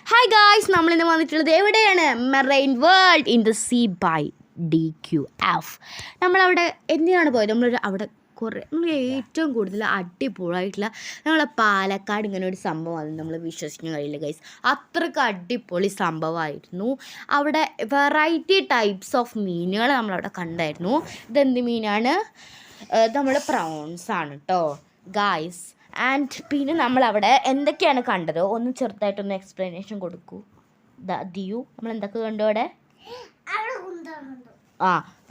Hi guys, നമ്മളിന്ന് വന്നിട്ടുള്ളത് എവിടെയാണ്? Marine world in the sea by DQF. നമ്മളവിടെ എന്തിനാണ് പോയത്? അവിടെ നമ്മൾ ഏറ്റവും കൂടുതൽ അടിപൊളിയായിട്ടുള്ള നമ്മളെ പാലക്കാട് ഇങ്ങനെ ഒരു സംഭവമാണ് നമ്മൾ വിശ്വസിക്കാൻ കഴിയില്ല ഗൈസ്. അത്രയ്ക്ക് അടിപൊളി സംഭവമായിരുന്നു. അവിടെ വെറൈറ്റി ടൈപ്സ് ഓഫ് മീനുകൾ നമ്മളവിടെ കണ്ടായിരുന്നു. ഇതെന്ത് മീനാണ്? നമ്മൾ പ്രോൺസ് ആണ് കേട്ടോ ഗായ്സ്. ആൻഡ് പിന്നെ നമ്മളവിടെ എന്തൊക്കെയാണ് കണ്ടത് ഒന്ന് ചെറുതായിട്ടൊന്ന് എക്സ്പ്ലനേഷൻ കൊടുക്കൂ ദിയു. നമ്മൾ എന്തൊക്കെ കണ്ടു അവിടെ?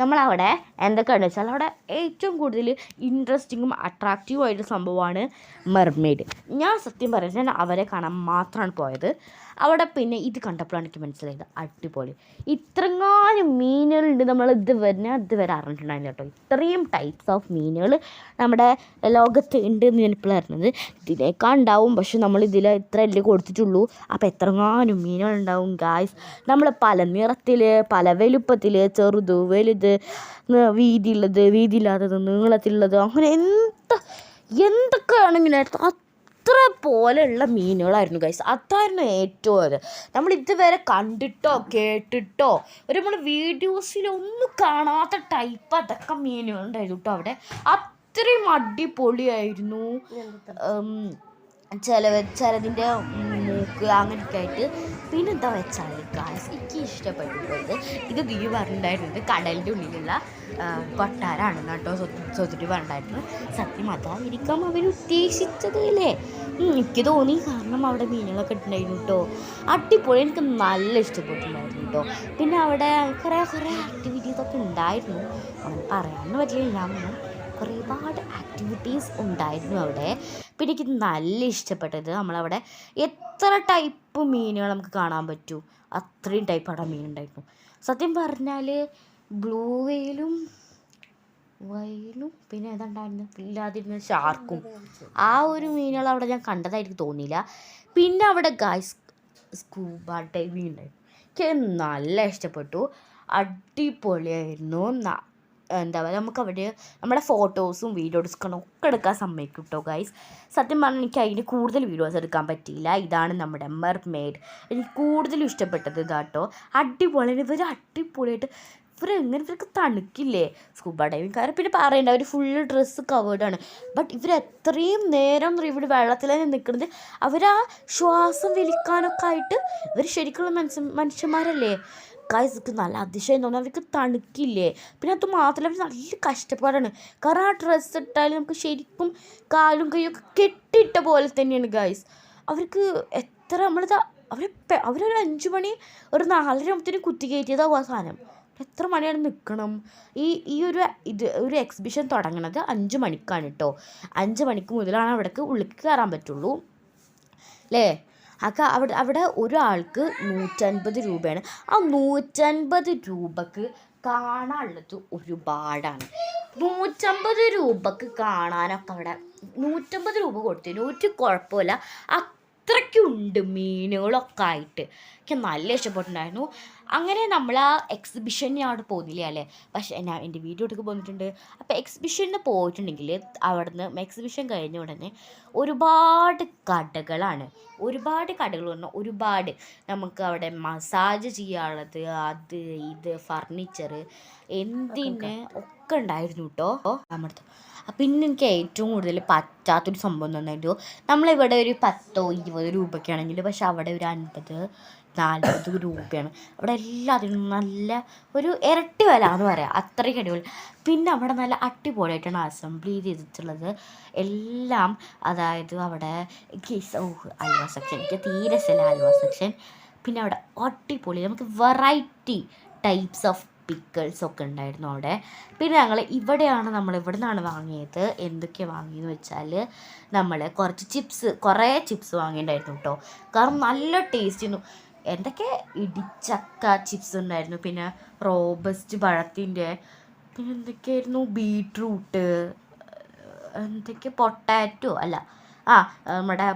നമ്മളവിടെ എന്തൊക്കെയാണെന്ന് വെച്ചാൽ അവിടെ ഏറ്റവും കൂടുതൽ ഇൻട്രസ്റ്റിങ്ങും അട്രാക്റ്റീവും ആയിട്ടുള്ള സംഭവമാണ് മെർമെയ്ഡ്. ഞാൻ സത്യം പറയാം, ഞാൻ അവരെ കാണാൻ മാത്രമാണ് പോയത്. അവിടെ പിന്നെ ഇത് കണ്ടപ്പോഴാണ് എനിക്ക് മനസ്സിലായത് അടിപൊളി. ഇത്രങ്ങാനും മീനുകളുണ്ട്. നമ്മൾ ഇതുവരെ അറിഞ്ഞിട്ടുണ്ടായില്ല കേട്ടോ. ഇത്രയും ടൈപ്സ് ഓഫ് മീനുകൾ നമ്മുടെ ലോകത്ത് ഉണ്ട് എന്ന് ഞാനിപ്പോൾ അറിഞ്ഞത്. ഇതിനേക്കാൾ ഉണ്ടാവും, പക്ഷെ നമ്മൾ ഇതിൽ ഇത്ര അല്ലേ കൊടുത്തിട്ടുള്ളൂ. അപ്പോൾ എത്രങ്ങാനും മീനുകളുണ്ടാവും ഗായ്സ്. നമ്മൾ പല നിറത്തിൽ, പല വലുപ്പത്തിൽ, ചെറുത്, വലുത്, വീതിയുള്ളത്, വീതിയില്ലാത്തത്, നീളത്തിലുള്ളത്, അങ്ങനെ എന്തൊക്കെയാണെങ്കിലും അത്ര പോലെയുള്ള മീനുകളായിരുന്നു ഗൈസ്. അതായിരുന്നു ഏറ്റവും അത് നമ്മൾ ഇതുവരെ കണ്ടിട്ടോ കേട്ടിട്ടോ നമ്മൾ വീഡിയോസിലൊന്നും കാണാത്ത ടൈപ്പ് അതൊക്കെ മീനുകളുണ്ടായിരുന്നു കേട്ടോ അവിടെ. അത്രയും അടിപൊളിയായിരുന്നു. ചിലതിൻ്റെ മൂക്ക് അങ്ങനെയൊക്കെ ആയിട്ട്. പിന്നെ എന്താ വെച്ചാൽ ഗായ്സ്, എനിക്ക് ഇഷ്ടപ്പെട്ടിട്ടുള്ളത് ഇത് ദിയു പറഞ്ഞിട്ടുണ്ടായിരുന്നത് കടലിൻ്റെ ഉള്ളിലുള്ള കൊട്ടാരാണെന്ന് കേട്ടോ സ്വതുരി പറഞ്ഞിട്ടുണ്ടായിരുന്നു. സത്യം അതായിരിക്കാം അവർ ഉദ്ദേശിച്ചത് അല്ലേ? എനിക്ക് തോന്നി. കാരണം അവിടെ മീനുകളൊക്കെ ഇട്ടുണ്ടായിരുന്നു കേട്ടോ. അടിപൊളി. എനിക്ക് നല്ല ഇഷ്ടപ്പെട്ടിട്ടുണ്ടായിരുന്നു കേട്ടോ. പിന്നെ അവിടെ കുറേ ആക്ടിവിറ്റീസൊക്കെ ഉണ്ടായിരുന്നു. അങ്ങനെ പറയാമെന്ന് പറ്റില്ല. ഞാൻ ഒരുപാട് ആക്ടിവിറ്റീസ് ഉണ്ടായിരുന്നു അവിടെ. പിന്നെ എനിക്ക് നല്ല ഇഷ്ടപ്പെട്ടത് നമ്മളവിടെ എത്ര ടൈപ്പ് മീനുകൾ നമുക്ക് കാണാൻ പറ്റൂ അത്രയും ടൈപ്പ് അവിടെ മീനുണ്ടായിരുന്നു. സത്യം പറഞ്ഞാൽ ബ്ലൂ വെയിലും വയലും പിന്നെ ഏതാണ്ടായിരുന്നു ഇല്ലാതിരുന്ന ഷാർക്കും ആ ഒരു മീനുകൾ അവിടെ ഞാൻ കണ്ടതായിട്ട് തോന്നിയില്ല. പിന്നെ അവിടെ ഗായ്സ് സ്കൂബ ഡൈവിങ് ഉണ്ടായിരുന്നു. എനിക്ക് നല്ല ഇഷ്ടപ്പെട്ടു. അടിപൊളിയായിരുന്നു. എന്താ പറയുക, നമുക്കവിടെ നമ്മുടെ ഫോട്ടോസും വീഡിയോസും ഒക്കെ എടുക്കാൻ സമ്മതിക്കും കേട്ടോ ഗൈസ്. സത്യം പറഞ്ഞാൽ എനിക്ക് അതിന് കൂടുതൽ വീഡിയോസ് എടുക്കാൻ പറ്റിയില്ല. ഇതാണ് നമ്മുടെ മെർമെയ്ഡ്. എനിക്ക് കൂടുതലും ഇഷ്ടപ്പെട്ടത് ഇതാട്ടോ. അടിപൊളി. അടിപൊളിയായിട്ട് ഇവർക്ക് തണുക്കില്ലേ സ്കൂബ ഡൈവിംഗ്. പിന്നെ പറയണ്ട, അവർ ഫുള്ള് ഡ്രസ്സ് കവേർഡാണ്. ബട്ട് എത്രയും നേരം ഇവിടെ വെള്ളത്തിൽ തന്നെ നിൽക്കുന്നത്. ശ്വാസം വലിക്കാനൊക്കെ ആയിട്ട് ഇവർ ശരിക്കുള്ള മനുഷ്യന്മാരല്ലേ ഗൈസ്. നല്ല അതിശയം തോന്നുന്നു. അവർക്ക് തണുക്കില്ലേ. പിന്നെ അത് മാത്രമല്ല, അവർ നല്ല കഷ്ടപ്പാടാണ്. കാരണം ആ ഡ്രസ്സ് ഇട്ടാൽ നമുക്ക് ശരിക്കും കാലും കൈയൊക്കെ കെട്ടിയിട്ട പോലെ തന്നെയാണ് ഗൈസ്. അവർക്ക് എത്ര അവരൊരു 5 മണി ഒരു 4:30 ആകുമ്പത്തേനും കുത്തി കയറ്റിയതാവും ആ സാധനം. എത്ര മണിയാണ് നിൽക്കണം? ഈ ഒരു എക്സിബിഷൻ തുടങ്ങുന്നത് 5 മണിക്കാണ് കേട്ടോ. 5 മണിക്ക് മുതലാണ് അവിടേക്ക് ഉള്ളിലേക്ക് കയറാൻ പറ്റുള്ളൂ അല്ലേ? അവിടെ ഒരാൾക്ക് 150 രൂപയാണ്. ആ 150 രൂപക്ക് കാണാനുള്ളത് ഒരുപാടാണ്. 150 രൂപക്ക് കാണാനൊക്കെ അവിടെ 150 രൂപ കൊടുത്തതിന് ഒരു കുഴപ്പമില്ല. അത്രയ്ക്കുണ്ട് മീനുകളൊക്കെ ആയിട്ട്. എനിക്ക് നല്ല ഇഷ്ടപ്പെട്ടിട്ടുണ്ടായിരുന്നു. അങ്ങനെ നമ്മൾ ആ എക്സിബിഷന് അവിടെ പോകുന്നില്ല അല്ലേ? പക്ഷേ ഞാൻ എൻ്റെ വീഡിയോ എടുത്ത് പോന്നിട്ടുണ്ട്. അപ്പോൾ എക്സിബിഷന് പോയിട്ടുണ്ടെങ്കിൽ അവിടുന്ന് എക്സിബിഷൻ കഴിഞ്ഞ ഉടനെ ഒരുപാട് കടകളാണ്. ഒരുപാട് കടകൾ പറഞ്ഞാൽ ഒരുപാട്. നമുക്ക് അവിടെ മസാജ് ചെയ്യാനുള്ളത്, അത് ഇത് ഫർണിച്ചർ എന്തിന് ഒക്കെ ഉണ്ടായിരുന്നു കേട്ടോ നമ്മുടെ. പിന്നെ എനിക്ക് ഏറ്റവും കൂടുതൽ പറ്റാത്തൊരു സംഭവം തന്നായിരുന്നു, നമ്മളിവിടെ ഒരു 10-20 രൂപയ്ക്കാണെങ്കിൽ പക്ഷെ അവിടെ ഒരു 50-40 രൂപയാണ്. അവിടെ എല്ലാത്തിനും നല്ല ഒരു ഇരട്ടി വില എന്ന് പറയാം. അത്രയ്ക്ക് അടിപൊളി. പിന്നെ അവിടെ നല്ല അടിപൊളിയായിട്ടാണ് അസംബ്ലി ചെയ്തിട്ടുള്ളത് എല്ലാം. അതായത് അവിടെ ഹൽവ സെക്ഷൻ, എനിക്ക് തീരെ ഇഷ്ടമല്ല ഹൽവ സെക്ഷൻ. പിന്നെ അവിടെ അടിപൊളി നമുക്ക് വെറൈറ്റി ടൈപ്സ് ഓഫ് പിക്കിൾസൊക്കെ ഉണ്ടായിരുന്നു അവിടെ. പിന്നെ ഞങ്ങൾ ഇവിടെ നിന്നാണ് വാങ്ങിയത്. എന്തൊക്കെയാണ് വാങ്ങിയെന്ന് വെച്ചാൽ നമ്മൾ കുറേ ചിപ്സ് വാങ്ങിയിട്ടുണ്ടായിരുന്നു കേട്ടോ. കാരണം നല്ല ടേസ്റ്റിന്നു. എന്തൊക്കെ ഇടിച്ചക്ക ചിപ്സ് ഉണ്ടായിരുന്നു, പിന്നെ റോബസ്റ്റ് പഴത്തിൻ്റെ, പിന്നെ എന്തൊക്കെയായിരുന്നു ബീട്രൂട്ട്, എന്തൊക്കെ പൊട്ടാറ്റോ അല്ല നമ്മുടെ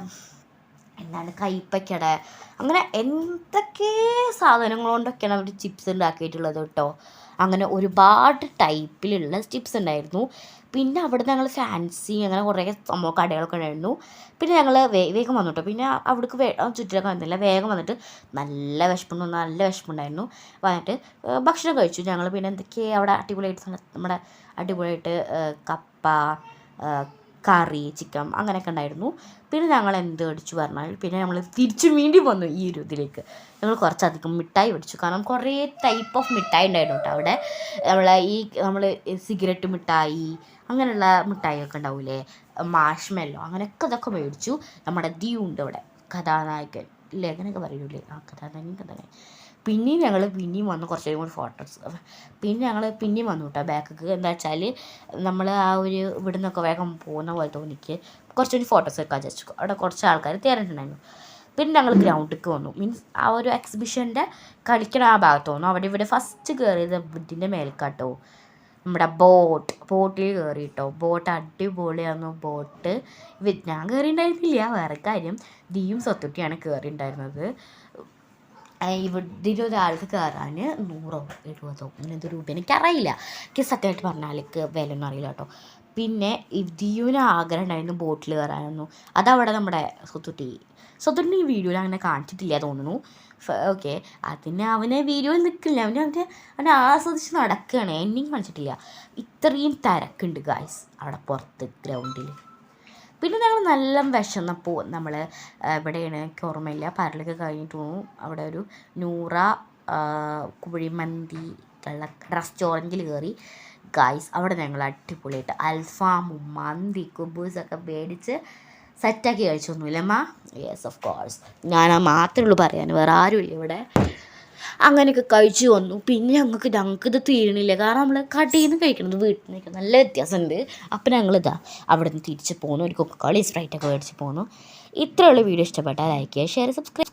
എന്താണ് കൈപ്പക്കയുടെ, അങ്ങനെ എന്തൊക്കെ സാധനങ്ങൾ കൊണ്ടൊക്കെയാണ് അവർ ചിപ്സ് ഉണ്ടാക്കിയിട്ടുള്ളത് കേട്ടോ. അങ്ങനെ ഒരുപാട് ടൈപ്പിലുള്ള ചിപ്സ് ഉണ്ടായിരുന്നു. പിന്നെ അവിടെ ഞങ്ങൾ ഫാൻസി അങ്ങനെ കുറേ സംഭവം കടകളൊക്കെ ഉണ്ടായിരുന്നു. പിന്നെ ഞങ്ങൾ വേഗം വന്നു കേട്ടോ. പിന്നെ അവിടേക്ക് ചുറ്റിലൊക്കെ വന്നില്ല, വേഗം വന്നിട്ട് നല്ല വിശപ്പുണ്ടായിരുന്നു. വന്നിട്ട് ഭക്ഷണം കഴിച്ചു ഞങ്ങൾ. പിന്നെ എന്തൊക്കെയാണ് അവിടെ അടിപൊളിയായിട്ട് നമ്മുടെ അടിപൊളിയായിട്ട് കപ്പ, കറി, ചിക്കൻ അങ്ങനെയൊക്കെ ഉണ്ടായിരുന്നു. പിന്നെ ഞങ്ങൾ എന്ത് മേടിച്ചു പറഞ്ഞാൽ പിന്നെ നമ്മൾ തിരിച്ചു വീണ്ടും വന്നു ഈ ഒരു ഇതിലേക്ക്. ഞങ്ങൾ കുറച്ചധികം മിഠായി മേടിച്ചു. കാരണം കുറേ ടൈപ്പ് ഓഫ് മിഠായി ഉണ്ടായിരുന്നു കേട്ടോ അവിടെ. നമ്മൾ സിഗരറ്റ് മിഠായി അങ്ങനെയുള്ള മിഠായിയൊക്കെ ഉണ്ടാവില്ലേ, മാഷ്മെല്ലോ അങ്ങനെയൊക്കെ ഇതൊക്കെ മേടിച്ചു. നമ്മുടെ ദിയു ഉണ്ട് അവിടെ, കഥാനായകൻ ഇല്ലേ, അങ്ങനെയൊക്കെ പറയൂലേ, ആ കഥാനായകൻ. പിന്നെയും ഞങ്ങൾ വന്നു കുറച്ചും കൂടി ഫോട്ടോസ്. പിന്നെ ഞങ്ങൾ പിന്നെയും വന്നു കേട്ടോ ബാക്കിക്ക്. എന്താ വെച്ചാൽ നമ്മൾ ആ ഒരു ഇവിടെ നിന്നൊക്കെ വേഗം പോകുന്ന പോലെ തോന്നിക്ക് കുറച്ചുകൂടി ഫോട്ടോസ് എടുക്കാൻ വിചാരിച്ചു. അവിടെ കുറച്ച് ആൾക്കാർ തേറിയിട്ടുണ്ടായിരുന്നു. പിന്നെ ഞങ്ങൾ ഗ്രൗണ്ടിലേക്ക് വന്നു. മീൻസ് ആ ഒരു എക്സിബിഷൻ്റെ കളിക്കണ ആ ഭാഗത്ത് വന്നു. അവിടെ ഇവിടെ ഫസ്റ്റ് കയറിയത് ഇതിൻ്റെ മേൽക്കാട്ടോ, നമ്മുടെ ബോട്ടിൽ കയറി കേട്ടോ. ബോട്ട് അടിപൊളിയായിരുന്നു. ബോട്ട് ഞാൻ കയറിയിട്ടുണ്ടായിരുന്നില്ല, വേറെ കാര്യം ദിയും സത്തുട്ടിയാണ് കയറിയിട്ടുണ്ടായിരുന്നത്. ഇവിടെ ഒരാൾക്ക് കയറാൻ 100 70 അങ്ങനത്തെ രൂപ എനിക്കറിയില്ല, എനിക്ക് സത്യമായിട്ട് പറഞ്ഞാൽ വില ഒന്നും അറിയില്ല കേട്ടോ. പിന്നെ ദിയുവിന് ആഗ്രഹം ഉണ്ടായിരുന്നു ബോട്ടിൽ കയറാനൊന്നും. അതവിടെ നമ്മുടെ സ്വത്തുട്ടി ഈ വീഡിയോയിൽ അങ്ങനെ കാണിച്ചിട്ടില്ല തോന്നുന്നു. ഓക്കെ, അതിന് അവനെ വീഡിയോയിൽ നിൽക്കില്ല, അവനെ ആസ്വദിച്ച് നടക്കുകയാണ്, എന്നെയും കാണിച്ചിട്ടില്ല. ഇത്രയും തിരക്കുണ്ട് ഗായ്സ് അവിടെ പുറത്ത് ഗ്രൗണ്ടിൽ. പിന്നെ ഞങ്ങൾ നല്ല വിശന്നപ്പോൾ നമ്മൾ എവിടെയാണ് എനിക്ക് ഓർമ്മയില്ല, പരലൊക്കെ കഴിഞ്ഞിട്ട് പോകും. അവിടെ ഒരു നൂറ കുഴിമന്തി റെസ്റ്റോറൻറ്റിൽ കയറി ഗായ്സ്. അവിടെ ഞങ്ങൾ അടിപൊളിയായിട്ട് അൽഫാമും മന്തി കുബൂസൊക്കെ മേടിച്ച് സെറ്റാക്കി കഴിച്ചൊന്നുമില്ലമ്മ. യെസ് ഓഫ് കോഴ്സ്, ഞാൻ മാത്രമേ ഉള്ളൂ പറയാൻ, വേറെ ആരുമില്ല ഇവിടെ. അങ്ങനെയൊക്കെ കഴിച്ചു വന്നു. പിന്നെ ഞങ്ങൾക്കിത് തീരണില്ല, കാരണം നമ്മൾ കടയിൽ നിന്ന് കഴിക്കുന്നത് വീട്ടിൽ നിന്ന് നല്ല വ്യത്യാസമുണ്ട്. അപ്പം ഞങ്ങളിതാ അവിടെ നിന്ന് തിരിച്ച് പോന്നു. ഒരു കൊക്കക്കോളയും സ്പ്രൈറ്റൊക്കെ മേടിച്ച് പോന്നു. ഇത്രയുള്ള വീഡിയോ ഇഷ്ടപ്പെട്ടാൽ ലൈക്ക് ചെയ്യുക, ഷെയർ, സബ്സ്ക്രൈബ്.